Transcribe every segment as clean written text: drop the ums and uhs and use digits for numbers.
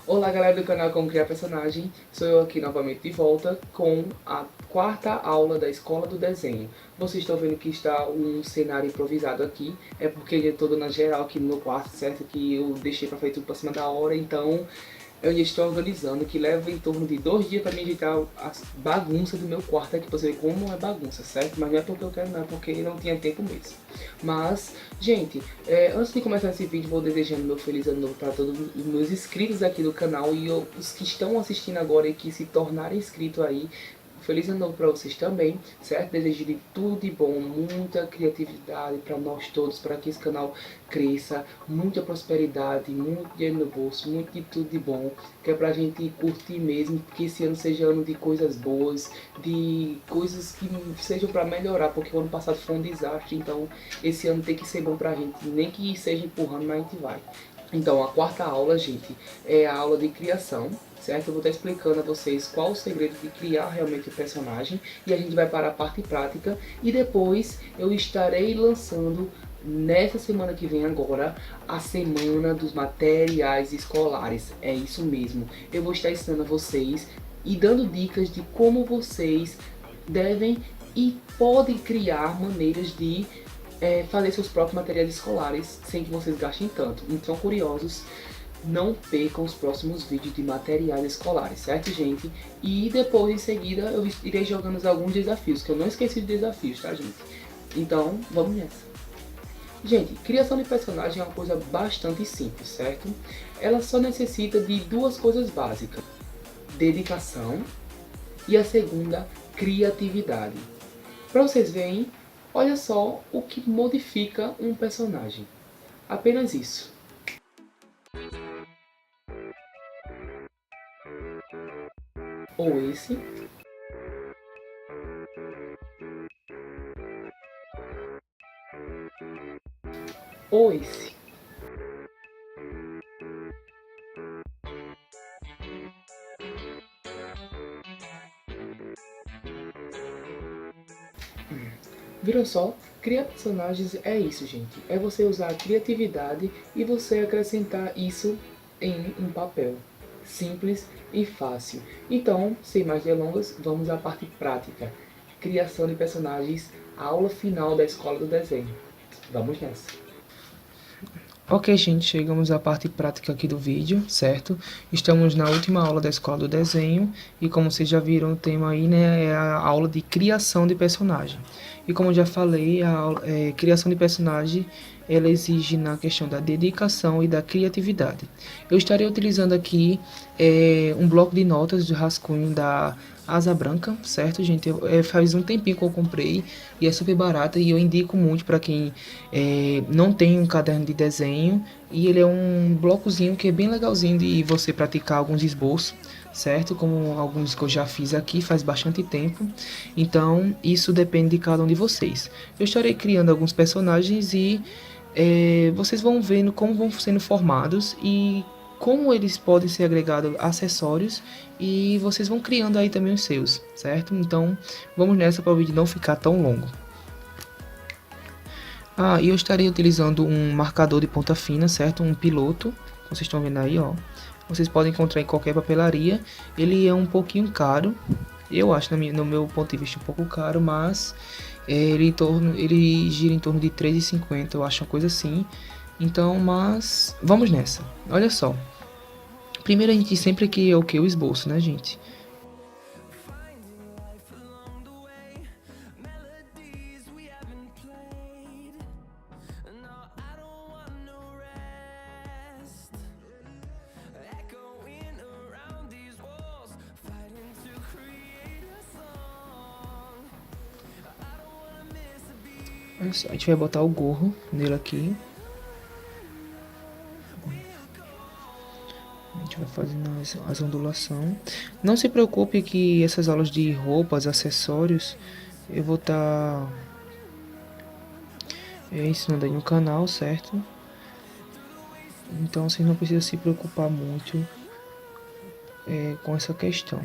Olá galera do canal Como Criar Personagem, sou eu aqui novamente de volta com a quarta aula da Escola do Desenho. Vocês estão vendo que está um cenário improvisado aqui, é porque ele é todo na geral aqui no meu quarto, certo? Que eu deixei pra fazer tudo pra cima da hora, então eu já estou organizando, que leva em torno de 2 dias para me ajeitar a bagunça do meu quarto aqui, pra você ver como é bagunça, certo? Mas não é porque eu quero não, é porque não tinha tempo mesmo. Mas, gente, antes de começar esse vídeo, vou desejando meu feliz ano novo para todos os meus inscritos aqui do canal e os que estão assistindo agora e que se tornarem inscritos aí. Feliz ano novo para vocês também, certo? Desejo de tudo de bom, muita criatividade para nós todos, para que esse canal cresça, muita prosperidade, muito dinheiro no bolso, muito de tudo de bom, que é pra gente curtir mesmo, que esse ano seja ano de coisas boas, de coisas que sejam para melhorar, porque o ano passado foi um desastre, então esse ano tem que ser bom pra gente, nem que seja empurrando, mas a gente vai. Então, a quarta aula, gente, é a aula de criação, certo? Eu vou estar explicando a vocês qual o segredo de criar realmente o personagem e a gente vai para a parte prática e depois eu estarei lançando nessa semana que vem agora a semana dos materiais escolares. É isso mesmo. Eu vou estar ensinando a vocês e dando dicas de como vocês devem e podem criar maneiras de fazer seus próprios materiais escolares sem que vocês gastem tanto. Então, curiosos, não percam os próximos vídeos de materiais escolares, certo, gente? E depois, em seguida, eu irei jogando alguns desafios, que eu não esqueci de desafios, tá, gente? Então, vamos nessa. Gente, criação de personagem é uma coisa bastante simples, certo? Ela só necessita de duas coisas básicas: dedicação e a segunda, criatividade. Para vocês verem, olha só o que modifica um personagem. Apenas isso. Ou esse, ou esse. Viram só? Criar personagens é isso, gente. É você usar a criatividade e você acrescentar isso em um papel. Simples e fácil. Então, sem mais delongas, vamos à parte prática. Criação de personagens, aula final da Escola do Desenho. Vamos nessa! Ok, gente, chegamos à parte prática aqui do vídeo, certo? Estamos na última aula da Escola do Desenho e como vocês já viram o tema aí, né, é a aula de criação de personagem. E como eu já falei, criação de personagem, ela exige na questão da dedicação e da criatividade. Eu estarei utilizando aqui um bloco de notas de rascunho da Asa Branca, certo, gente? Faz um tempinho que eu comprei e é super barata e eu indico muito para quem não tem um caderno de desenho. E ele é um blocozinho que é bem legalzinho de você praticar alguns esboços, certo? Como alguns que eu já fiz aqui faz bastante tempo. Então, isso depende de cada um de vocês. Eu estarei criando alguns personagens e vocês vão vendo como vão sendo formados e como eles podem ser agregados acessórios e vocês vão criando aí também os seus, certo? Então, vamos nessa para o vídeo não ficar tão longo. E eu estarei utilizando um marcador de ponta fina, certo? Um piloto, vocês estão vendo aí, ó. Vocês podem encontrar em qualquer papelaria. Ele é um pouquinho caro, eu acho, no meu ponto de vista, um pouco caro, mas ele gira em torno de R$3,50, eu acho uma coisa assim. Então, mas vamos nessa. Olha só. Primeiro a gente sempre cria o que? O esboço, né, gente? Olha só, a gente vai botar o gorro nele aqui. A gente vai fazendo as ondulações. Não se preocupe que essas aulas de roupas, acessórios, eu vou estar ensinando aí no canal, certo? Então vocês não precisam se preocupar muito com essa questão.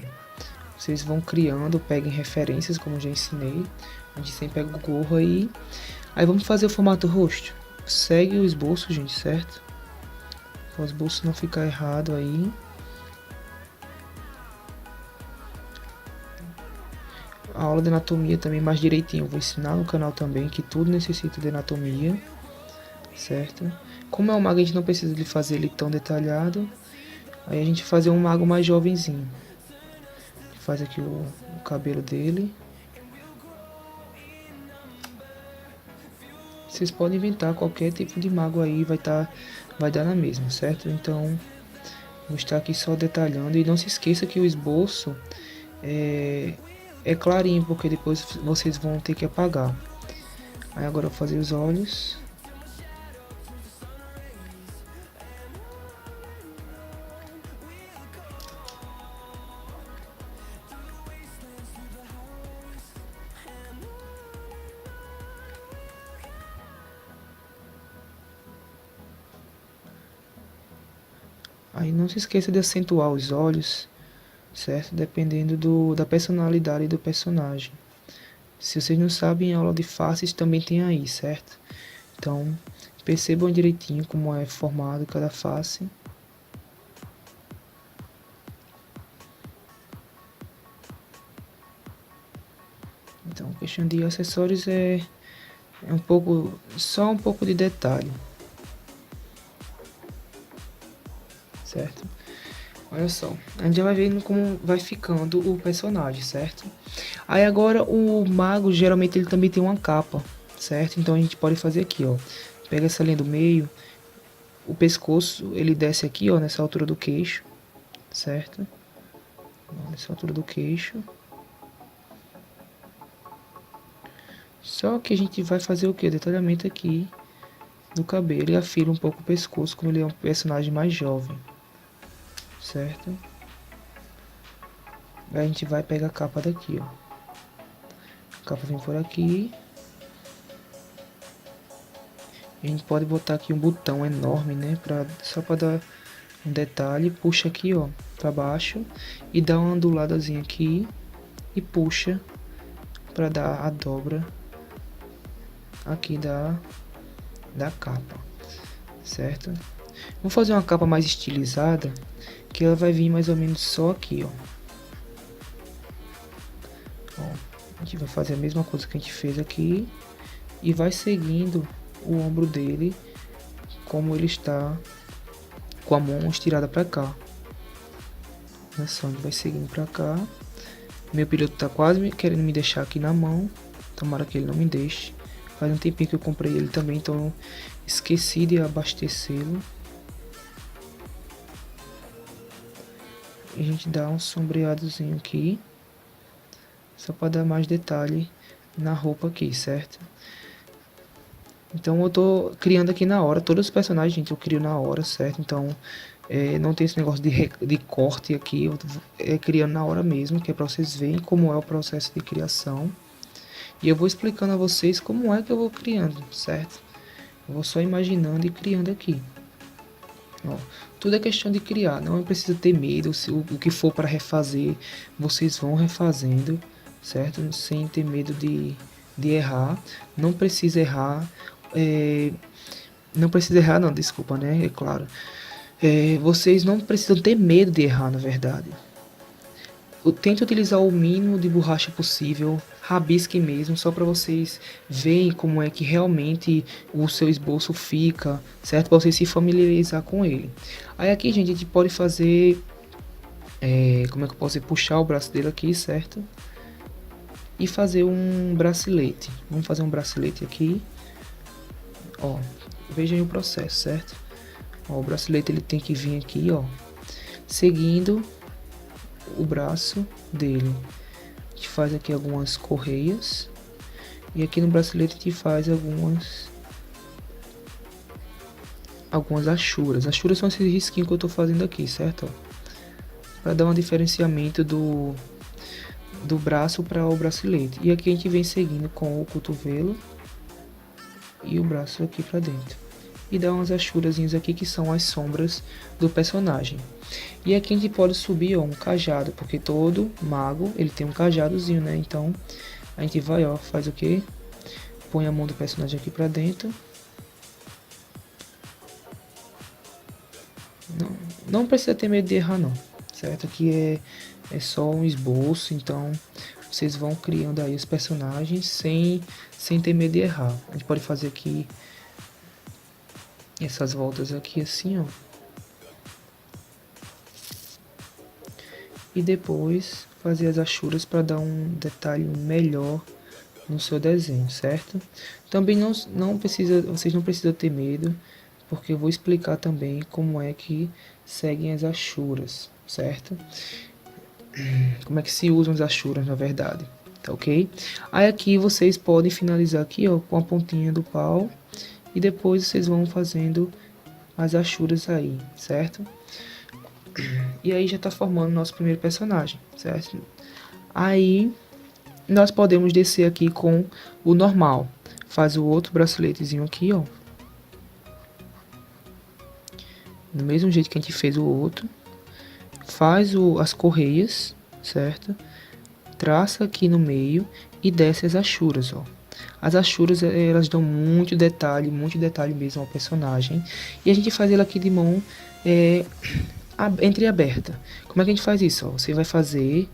Vocês vão criando, peguem referências, como eu já ensinei. A gente sempre pega o gorro aí. Aí vamos fazer o formato rosto. Segue o esboço, gente, certo? Para o esboço não ficar errado aí. a aula de anatomia também mais direitinho. Eu vou ensinar no canal também que tudo necessita de anatomia, certo? Como é um mago, a gente não precisa de fazer ele tão detalhado. Aí a gente fazer um mago mais jovenzinho. Faz aqui o cabelo dele. Vocês podem inventar qualquer tipo de mago aí, vai dar na mesma, certo? Então, vou estar aqui só detalhando. E não se esqueça que o esboço é clarinho, porque depois vocês vão ter que apagar. Aí agora eu vou fazer os olhos. Aí não se esqueça de acentuar os olhos, certo? Dependendo da personalidade do personagem. Se vocês não sabem, a aula de faces também tem aí, certo? Então, percebam direitinho como é formado cada face. Então, questão de acessórios é só um pouco de detalhe, certo? Olha só, a gente já vai vendo como vai ficando o personagem, certo? Aí agora o mago geralmente ele também tem uma capa, certo? Então a gente pode fazer aqui, ó. Pega essa linha do meio, o pescoço ele desce aqui, ó, nessa altura do queixo, certo? Nessa altura do queixo. Só que a gente vai fazer o que? Detalhamento aqui no cabelo e afira um pouco o pescoço, como ele é um personagem mais jovem, certo? Aí a gente vai pegar a capa daqui, ó. A capa vem por aqui. A gente pode botar aqui um botão enorme, né? Só para dar um detalhe. Puxa aqui, ó, para baixo. E dá uma onduladazinha aqui. E puxa para dar a dobra aqui da capa, certo? Vou fazer uma capa mais estilizada, que ela vai vir mais ou menos só aqui, ó. A gente vai fazer a mesma coisa que a gente fez aqui e vai seguindo o ombro dele como ele está com a mão estirada para cá. Olha só, a gente vai seguindo para cá. Meu piloto tá quase querendo me deixar aqui na mão. Tomara que ele não me deixe. Faz um tempinho que eu comprei ele também, então eu esqueci de abastecê-lo. E a gente dá um sombreadozinho aqui, só para dar mais detalhe na roupa aqui, certo? Então eu tô criando aqui na hora, todos os personagens, gente, eu crio na hora, certo? Então não tem esse negócio de corte aqui, eu criando na hora mesmo, que é para vocês verem como é o processo de criação. E eu vou explicando a vocês como é que eu vou criando, certo? Eu vou só imaginando e criando aqui. Ó, tudo é questão de criar, não precisa ter medo, se o que for para refazer, vocês vão refazendo, certo? Sem ter medo de errar, não precisa errar, não precisa errar não, desculpa, né, é claro. Vocês não precisam ter medo de errar, na verdade. Tente utilizar o mínimo de borracha possível, rabisque mesmo, só para vocês verem como é que realmente o seu esboço fica, certo? Para vocês se familiarizar com ele. Aí aqui, gente, a gente pode fazer, como é que eu posso dizer? Puxar o braço dele aqui, certo? E fazer um bracelete. Vamos fazer um bracelete aqui. Ó, vejam o processo, certo? Ó, o bracelete ele tem que vir aqui, ó, seguindo o braço dele. A gente faz aqui algumas correias e aqui no bracelete a gente faz algumas achuras. Achuras são esses risquinhos que eu tô fazendo aqui, certo? Para dar um diferenciamento do braço para o bracelete. E aqui a gente vem seguindo com o cotovelo e o braço aqui para dentro. E dá umas achurazinhas aqui que são as sombras do personagem. E aqui a gente pode subir, ó, um cajado, porque todo mago ele tem um cajadozinho, né? Então a gente vai, ó, faz o que? Põe a mão do personagem aqui pra dentro. Não precisa ter medo de errar não, certo? Aqui é só um esboço, então vocês vão criando aí os personagens sem ter medo de errar. A gente pode fazer aqui essas voltas aqui assim, ó. E depois fazer as achuras para dar um detalhe melhor no seu desenho, certo? Também vocês não precisam ter medo, porque eu vou explicar também como é que seguem as achuras, certo? Como é que se usam as achuras, na verdade, tá ok? Aí aqui vocês podem finalizar aqui, ó, com a pontinha do pau, e depois vocês vão fazendo as achuras aí, certo? E aí já tá formando nosso primeiro personagem, certo? Aí nós podemos descer aqui com o normal. Faz o outro braceletezinho aqui, ó. Do mesmo jeito que a gente fez o outro. Faz as correias, certo? Traça aqui no meio e desce as achuras, ó. As achuras, elas dão muito detalhe mesmo ao personagem. E a gente faz ele aqui de mão entreaberta. Como é que a gente faz isso? Ó? Você vai fazer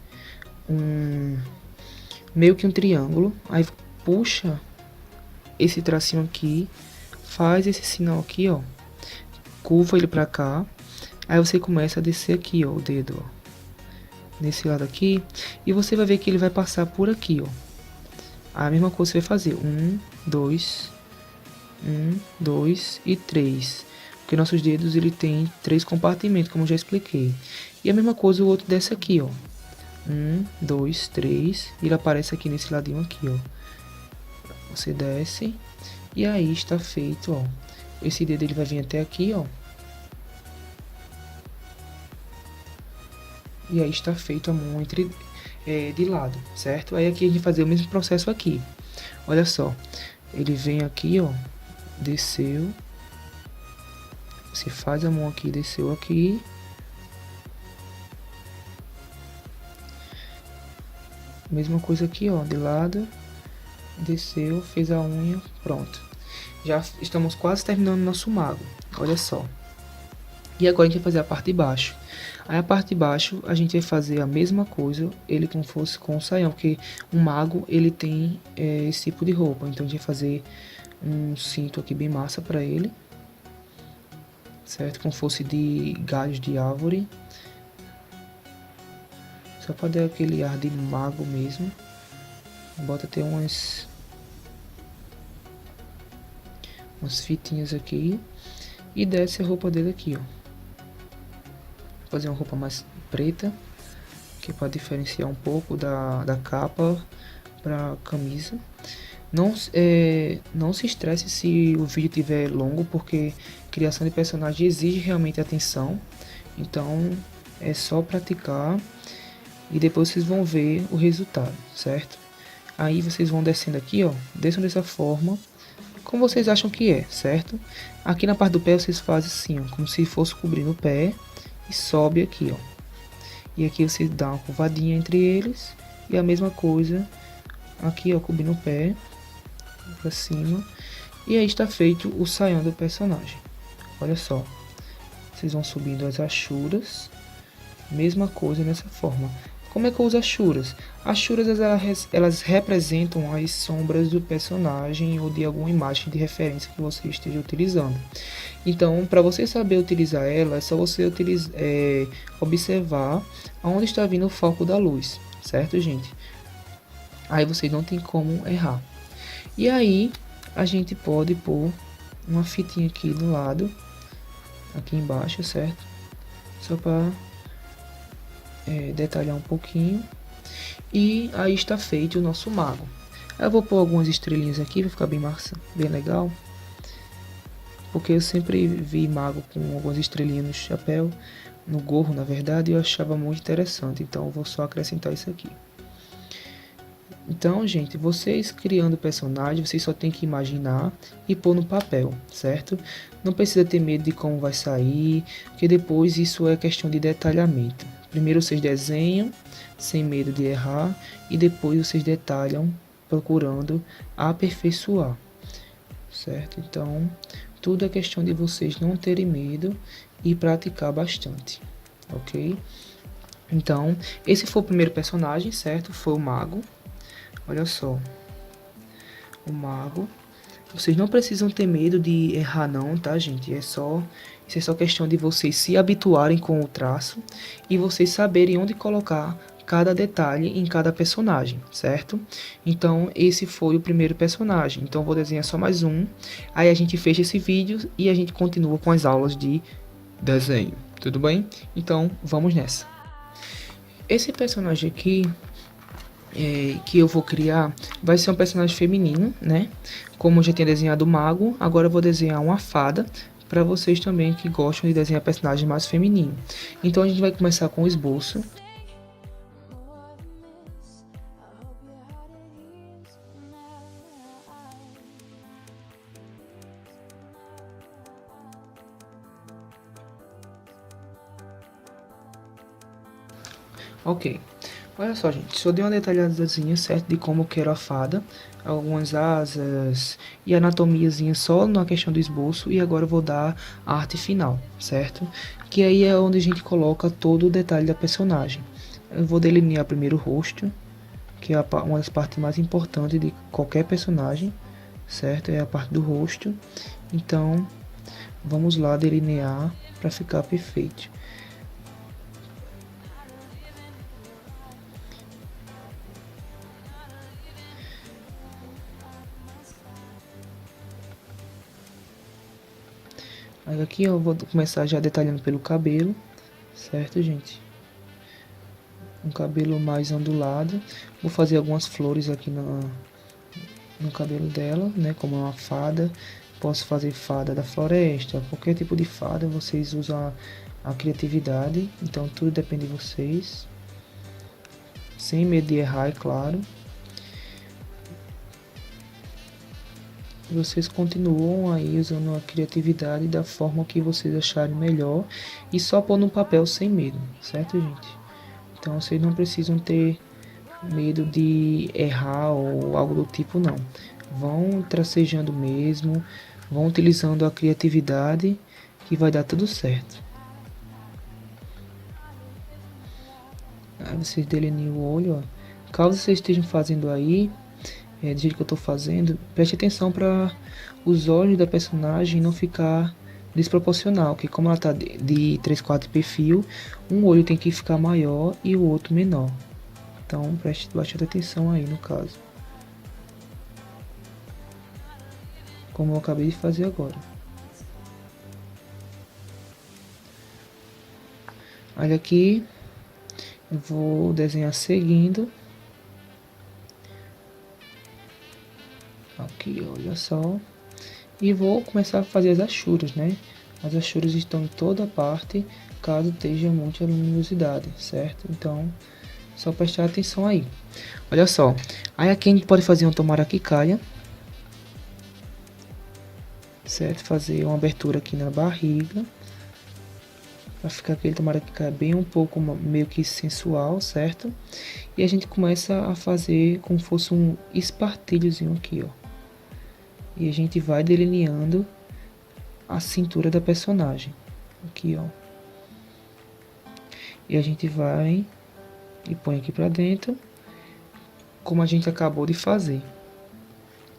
meio que um triângulo, aí puxa esse tracinho aqui, faz esse sinal aqui, ó, curva ele pra cá, aí você começa a descer aqui, ó, o dedo, ó, nesse lado aqui, e você vai ver que ele vai passar por aqui, ó. A mesma coisa você vai fazer, 1, 2 e 3, porque nossos dedos ele tem 3 compartimentos, como eu já expliquei. E a mesma coisa o outro desce aqui, ó. 1, 2, 3, e ele aparece aqui nesse ladinho aqui, ó. Você desce e aí está feito, ó. Esse dedo ele vai vir até aqui, ó. E aí está feito a mão de lado, certo? Aí aqui a gente vai fazer o mesmo processo aqui. Olha só, ele vem aqui, ó, desceu. Você faz a mão aqui, desceu aqui. Mesma coisa aqui, ó, de lado, desceu, fez a unha, pronto. Já estamos quase terminando nosso mago, olha só. E agora a gente vai fazer a parte de baixo. Aí a parte de baixo a gente vai fazer a mesma coisa, ele como fosse com o saião, porque um mago ele tem esse tipo de roupa. Então a gente vai fazer um cinto aqui bem massa para ele, certo? Como fosse de galhos de árvore. Só para dar aquele ar de mago mesmo. Bota até umas fitinhas aqui. E desce a roupa dele aqui, ó. Vou fazer uma roupa mais preta, que é para diferenciar um pouco da capa para camisa. Não se estresse se o vídeo estiver longo, porque criação de personagem exige realmente atenção. Então é só praticar e depois vocês vão ver o resultado, certo? Aí vocês vão descendo aqui, ó, desçam dessa forma, como vocês acham que é, certo? Aqui na parte do pé vocês fazem assim, ó, como se fosse cobrindo o pé e sobe aqui, ó. E aqui vocês dão uma curvadinha entre eles e a mesma coisa aqui, ó, cobrindo o pé pra cima. E aí está feito o saião do personagem. Olha só, vocês vão subindo as achuras, mesma coisa nessa forma. Como é que eu uso as achuras? As achuras elas representam as sombras do personagem ou de alguma imagem de referência que você esteja utilizando. Então, para você saber utilizar ela, é só você observar aonde está vindo o foco da luz, certo, gente? Aí você não tem como errar. E aí, a gente pode pôr uma fitinha aqui do lado, aqui embaixo, certo? Só para detalhar um pouquinho. E aí está feito o nosso mago. Eu vou pôr algumas estrelinhas aqui, vai ficar bem massa, bem legal. Porque eu sempre vi mago com algumas estrelinhas no chapéu, no gorro, na verdade, e eu achava muito interessante. Então eu vou só acrescentar isso aqui. Então, gente, vocês criando personagem, vocês só tem que imaginar e pôr no papel, certo? Não precisa ter medo de como vai sair, porque depois isso é questão de detalhamento. Primeiro vocês desenham, sem medo de errar, e depois vocês detalham, procurando aperfeiçoar, certo? Então, tudo é questão de vocês não terem medo e praticar bastante, ok? Então, esse foi o primeiro personagem, certo? Foi o mago. Olha só. O mago. Vocês não precisam ter medo de errar não, tá, gente? Isso é só questão de vocês se habituarem com o traço e vocês saberem onde colocar cada detalhe em cada personagem, certo? Então, esse foi o primeiro personagem. Então, eu vou desenhar só mais um. Aí a gente fecha esse vídeo e a gente continua com as aulas de desenho. Tudo bem? Então, vamos nessa. Esse personagem aqui que eu vou criar vai ser um personagem feminino, né? Como eu já tinha desenhado o mago, agora eu vou desenhar uma fada para vocês também que gostam de desenhar personagem mais feminino. Então a gente vai começar com o esboço. Ok. Olha só, gente, só dei uma detalhadazinha, certo, de como eu quero a fada, algumas asas e anatomiazinha só na questão do esboço, e agora eu vou dar a arte final, certo? Que aí é onde a gente coloca todo o detalhe da personagem. Eu vou delinear primeiro o rosto, que é uma das partes mais importantes de qualquer personagem, certo? É a parte do rosto. Então, vamos lá delinear para ficar perfeito. Aí aqui eu vou começar já detalhando pelo cabelo, certo, gente? Um cabelo mais ondulado. Vou fazer algumas flores aqui no cabelo dela, né? Como é uma fada. Posso fazer fada da floresta, qualquer tipo de fada, vocês usam a criatividade. Então tudo depende de vocês. Sem medo de errar, é claro. Vocês continuam aí usando a criatividade da forma que vocês acharem melhor e só pôr no papel sem medo, certo, gente? Então vocês não precisam ter medo de errar ou algo do tipo, não. Vão tracejando mesmo, vão utilizando a criatividade que vai dar tudo certo. Aí vocês delineiam o olho, ó. Caso vocês estejam fazendo aí do jeito que eu tô fazendo, preste atenção para os olhos da personagem não ficar desproporcional, que como ela tá de 3/4 perfil, um olho tem que ficar maior e o outro menor. Então preste bastante atenção aí no caso. Como eu acabei de fazer agora. Olha aqui, eu vou desenhar seguindo. Aqui, olha só. E vou começar a fazer as achuras, né? As achuras estão em toda parte, caso esteja muita luminosidade, certo? Então, só prestar atenção aí. Olha só. Aí aqui a gente pode fazer um tomara que caia. Certo? Fazer uma abertura aqui na barriga. Pra ficar aquele tomara que caia bem um pouco, meio que sensual, certo? E a gente começa a fazer como se fosse um espartilhozinho aqui, ó. E a gente vai delineando a cintura da personagem. Aqui, ó. E a gente vai e põe aqui pra dentro, como a gente acabou de fazer.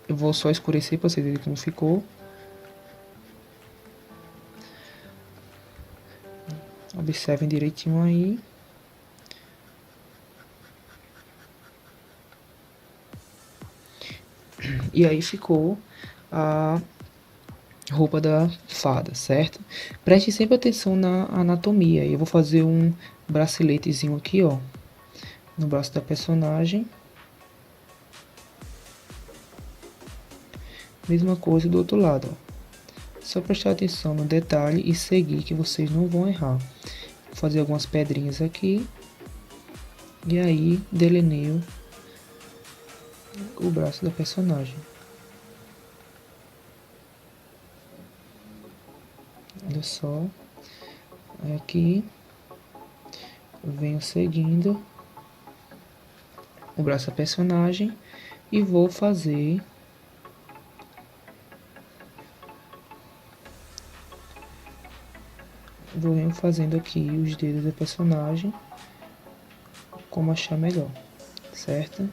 Eu vou só escurecer pra vocês verem como ficou. Observem direitinho aí. E aí ficou a roupa da fada, certo? Preste sempre atenção na anatomia. Eu vou fazer um braceletezinho aqui, ó, no braço da personagem. Mesma coisa do outro lado, ó. Só prestar atenção no detalhe e seguir que vocês não vão errar. Vou fazer algumas pedrinhas aqui. E aí delineio o braço da personagem. Olha só. Aqui eu venho seguindo o braço da personagem e vou fazer fazendo aqui os dedos da personagem como achar melhor, certo?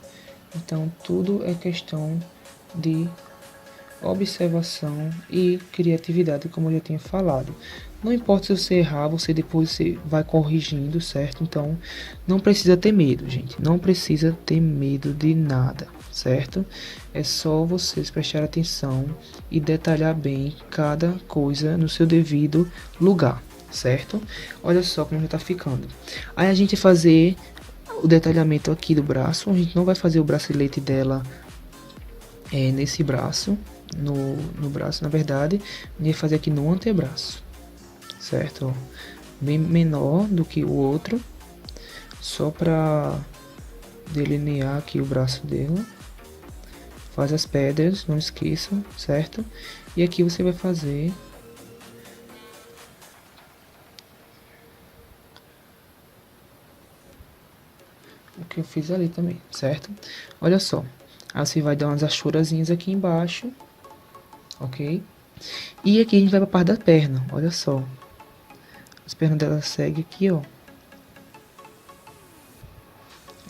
Então tudo é questão de observação e criatividade, como eu já tinha falado. Não importa se você errar, você vai corrigindo, certo? Então não precisa ter medo, gente. Não precisa ter medo de nada, certo? É só vocês prestar atenção e detalhar bem cada coisa no seu devido lugar, certo? Olha só como já tá ficando. Aí a gente vai fazer o detalhamento aqui do braço. A gente não vai fazer o bracelete dela nesse braço, no braço, na verdade, a gente vai fazer aqui no antebraço, certo? Bem menor do que o outro, só para delinear aqui o braço dela. Faz as pedras, não esqueçam, certo? E aqui você vai fazer o que eu fiz ali também, certo? Olha só, aí você vai dar umas achurazinhas aqui embaixo, ok? E aqui a gente vai pra parte da perna, olha só. As pernas dela seguem aqui, ó.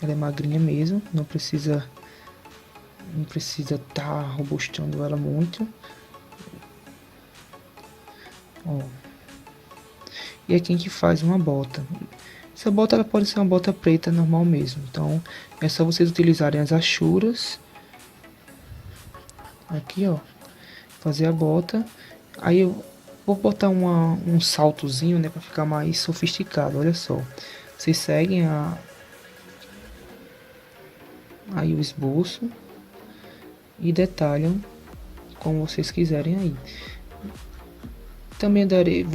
Ela é magrinha mesmo, não precisa tá robustando ela muito. Ó. E aqui a gente faz uma bota. Essa bota ela pode ser uma bota preta normal mesmo. Então é só vocês utilizarem as achuras. Aqui, ó. Fazer a bota. Aí eu vou botar um saltozinho, né, para ficar mais sofisticado. Olha só. Vocês seguem aí o esboço e detalham como vocês quiserem aí. Também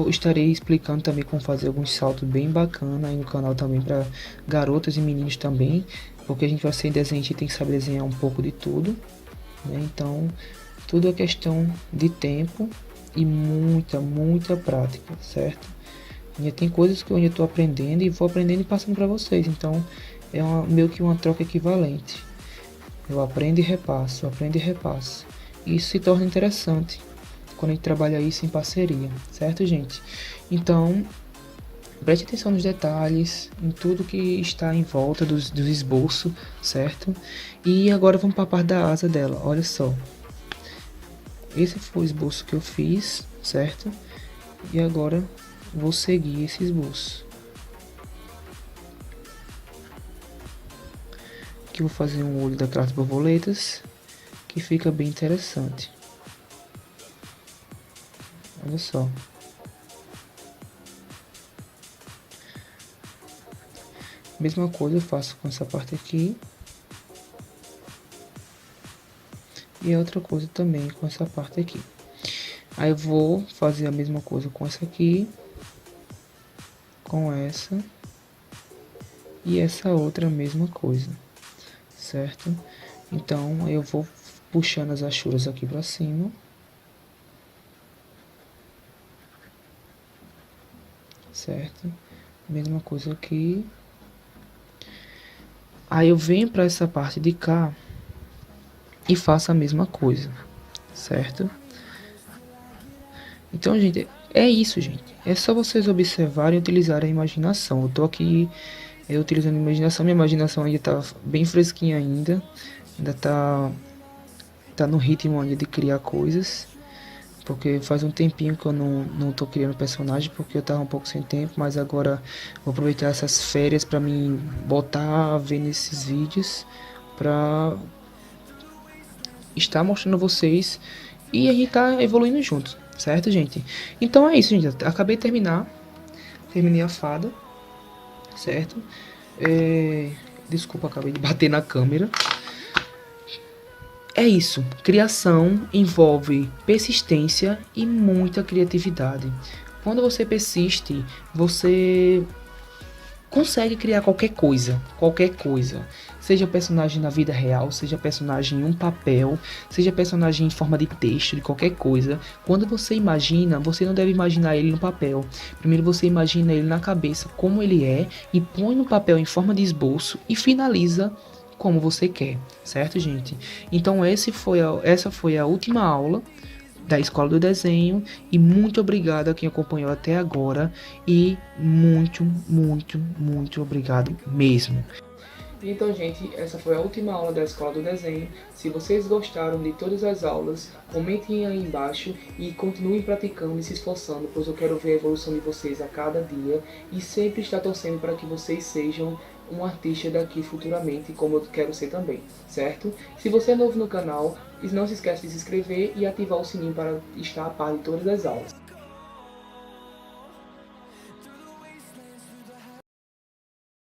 estarei explicando também como fazer alguns saltos bem bacana aí no canal também para garotas e meninos também, porque a gente vai ser desenho, a gente tem que saber desenhar um pouco de tudo, né? Então tudo é questão de tempo e muita prática, certo? E tem coisas que eu ainda estou aprendendo e vou aprendendo e passando para vocês, então é meio que uma troca equivalente. Eu aprendo e repasso, e isso se torna interessante quando a gente trabalha isso em parceria, certo, gente? Então, preste atenção nos detalhes, em tudo que está em volta do esboço, certo? E agora vamos para a parte da asa dela, olha só. Esse foi o esboço que eu fiz, certo? E agora vou seguir esse esboço. Aqui eu vou fazer um olho daquelas borboletas, que fica bem interessante. Olha só. Mesma coisa eu faço com essa parte aqui. E outra coisa também com essa parte aqui. Aí eu vou fazer a mesma coisa com essa aqui. Com essa. E essa outra mesma coisa. Certo? Então eu vou puxando as achuras aqui pra cima. Certo? Mesma coisa aqui. Aí eu venho para essa parte de cá e faço a mesma coisa, certo? Então, gente, é isso, gente. É só vocês observarem e utilizarem a imaginação. Eu tô aqui utilizando a imaginação. Minha imaginação ainda tá bem fresquinha ainda. Ainda tá no ritmo ainda de criar coisas. Porque faz um tempinho que eu não tô criando personagem, porque eu tava um pouco sem tempo, mas agora vou aproveitar essas férias para mim botar a ver nesses vídeos, pra estar mostrando a vocês e a gente tá evoluindo juntos, certo, gente? Então é isso, gente. Acabei de terminei a fada, certo? Desculpa, acabei de bater na câmera. É isso, criação envolve persistência e muita criatividade. Quando você persiste, você consegue criar qualquer coisa. Seja personagem na vida real, seja personagem em um papel, seja personagem em forma de texto, de qualquer coisa. Quando você imagina, você não deve imaginar ele no papel. Primeiro você imagina ele na cabeça como ele é e põe no papel em forma de esboço e finaliza como você quer, certo, gente? Então essa foi a última aula da Escola do Desenho e muito obrigado a quem acompanhou até agora e muito obrigado mesmo. Então, gente, essa foi a última aula da Escola do Desenho. Se vocês gostaram de todas as aulas, comentem aí embaixo e continuem praticando e se esforçando, pois eu quero ver a evolução de vocês a cada dia e sempre estar torcendo para que vocês sejam um artista daqui futuramente, como eu quero ser também, certo? Se você é novo no canal, não se esqueça de se inscrever e ativar o sininho para estar a par de todas as aulas.